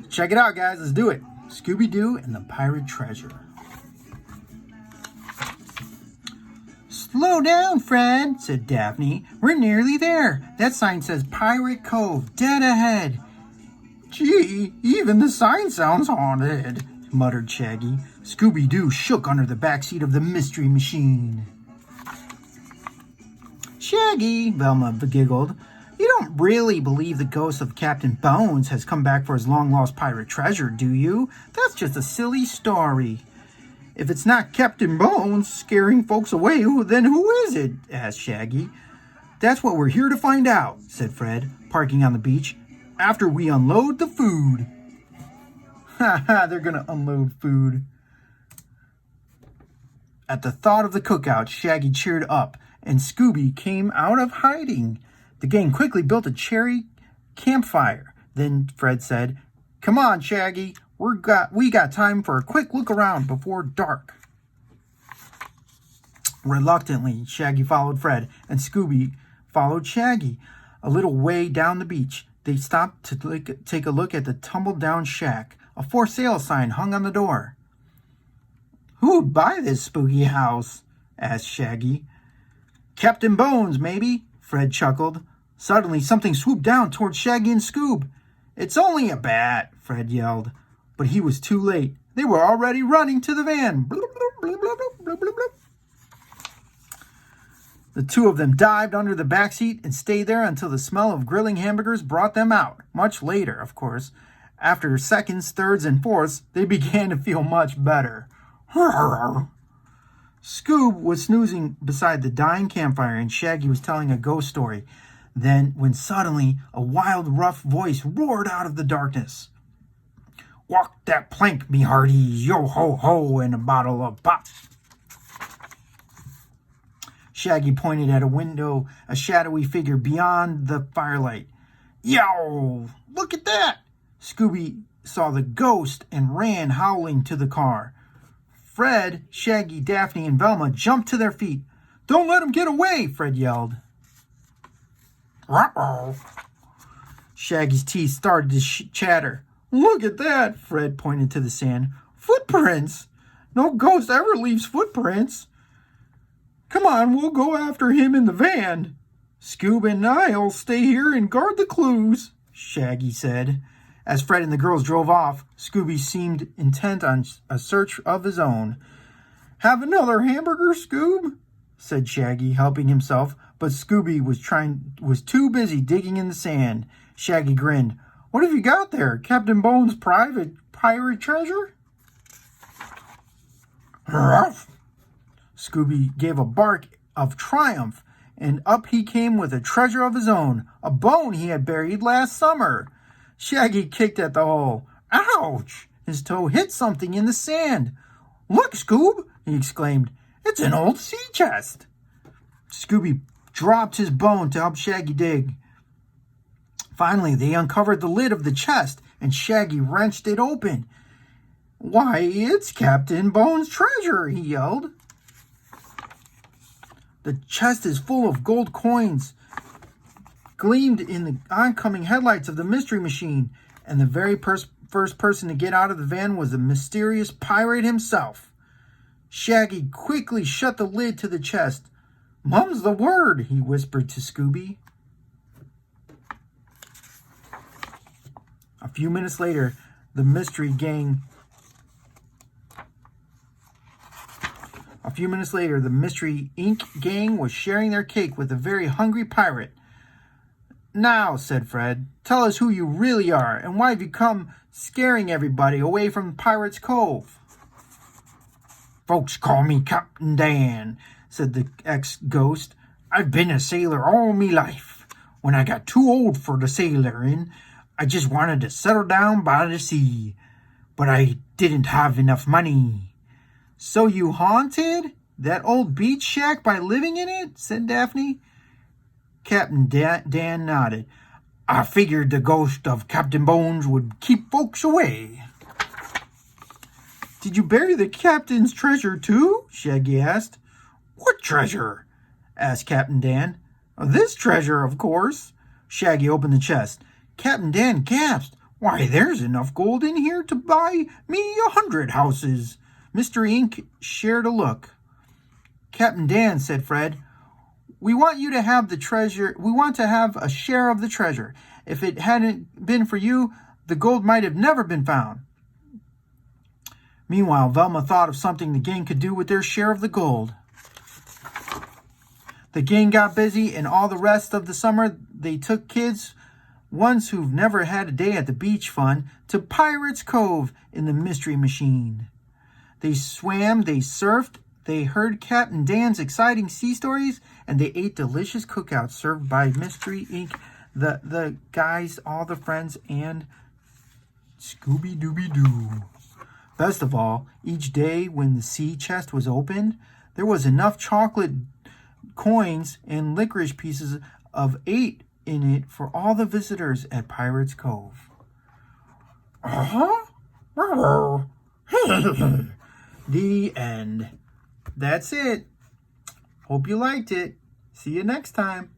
Check it out, guys. Let's do it. Scooby Doo and the Pirate Treasure. Slow down, Fred, said Daphne. We're nearly there. That sign says Pirate Cove, dead ahead. Gee, even the sign sounds haunted, muttered Shaggy. Scooby Doo shook under the backseat of the mystery machine. Shaggy, Velma giggled. You don't really believe the ghost of Captain Bones has come back for his long-lost pirate treasure, do you? That's just a silly story. If it's not Captain Bones scaring folks away, then who is it? Asked Shaggy. That's what we're here to find out, said Fred, parking on the beach, after we unload the food. Ha ha, they're gonna unload food. At the thought of the cookout, Shaggy cheered up, and Scooby came out of hiding. The gang quickly built a cherry campfire. Then Fred said, Come on, Shaggy. We got time for a quick look around before dark. Reluctantly, Shaggy followed Fred, and Scooby followed Shaggy. A little way down the beach, they stopped to take a look at the tumble-down shack. A for sale sign hung on the door. Who would buy this spooky house? Asked Shaggy. Captain Bones, maybe, Fred chuckled. Suddenly, something swooped down towards Shaggy and Scoob. It's only a bat, Fred yelled. But he was too late. They were already running to the van. Bloop, bloop, bloop, bloop, bloop, bloop, bloop. The two of them dived under the backseat and stayed there until the smell of grilling hamburgers brought them out. Much later, of course. After seconds, thirds, and fourths, they began to feel much better. Scoob was snoozing beside the dying campfire, and Shaggy was telling a ghost story. Then, when suddenly a wild, rough voice roared out of the darkness. Walk that plank, me hearties, yo-ho-ho, and a bottle of pop. Shaggy pointed at a window, a shadowy figure beyond the firelight. Yow! Look at that! Scooby saw the ghost and ran howling to the car. Fred, Shaggy, Daphne, and Velma jumped to their feet. Don't let him get away, Fred yelled. Uh-oh. Shaggy's teeth started to chatter. Look at that, Fred pointed to the sand. Footprints! No ghost ever leaves footprints. Come on, we'll go after him in the van. Scoob and I'll stay here and guard the clues, Shaggy said. As Fred and the girls drove off, Scooby seemed intent on a search of his own. Have another hamburger, Scoob? Said Shaggy, helping himself, but Scooby was too busy digging in the sand. Shaggy grinned. What have you got there? Captain Bones' private pirate treasure? Ruff! Scooby gave a bark of triumph, and up he came with a treasure of his own, a bone he had buried last summer. Shaggy kicked at the hole. Ouch! His toe hit something in the sand. Look, Scoob! He exclaimed. It's an old sea chest. Scooby dropped his bone to help Shaggy dig. Finally, they uncovered the lid of the chest, and Shaggy wrenched it open. Why, it's Captain Bones' treasure, he yelled. The chest is full of gold coins, gleamed in the oncoming headlights of the mystery machine, and the very first person to get out of the van was the mysterious pirate himself. Shaggy quickly shut the lid to the chest. Mum's the word, he whispered to Scooby. A few minutes later, the Mystery Inc. gang was sharing their cake with a very hungry pirate. Now, said Fred, tell us who you really are, and why have you come scaring everybody away from Pirate's Cove? Folks call me Captain Dan, said the ex-ghost. I've been a sailor all me life. When I got too old for the sailoring, I just wanted to settle down by the sea. But I didn't have enough money. So you haunted that old beach shack by living in it? Said Daphne. Captain Dan nodded. I figured the ghost of Captain Bones would keep folks away. Did you bury the captain's treasure too? Shaggy asked. What treasure? Asked Captain Dan. This treasure, of course. Shaggy opened the chest. Captain Dan gasped. Why, there's enough gold in here to buy me 100 houses. Mr. Ink shared a look. Captain Dan, said Fred, we want you to have the treasure. We want to have a share of the treasure. If it hadn't been for you, the gold might have never been found. Meanwhile, Velma thought of something the gang could do with their share of the gold. The gang got busy, and all the rest of the summer, they took kids, ones who've never had a day at the beach fun, to Pirates Cove in the Mystery Machine. They swam, they surfed, they heard Captain Dan's exciting sea stories, and they ate delicious cookouts served by Mystery Inc., the guys, all the friends, and Scooby Doo. Best of all, each day when the sea chest was opened, there was enough chocolate coins and licorice pieces of 8 in it for all the visitors at Pirates Cove. The end. That's it. Hope you liked it. See you next time.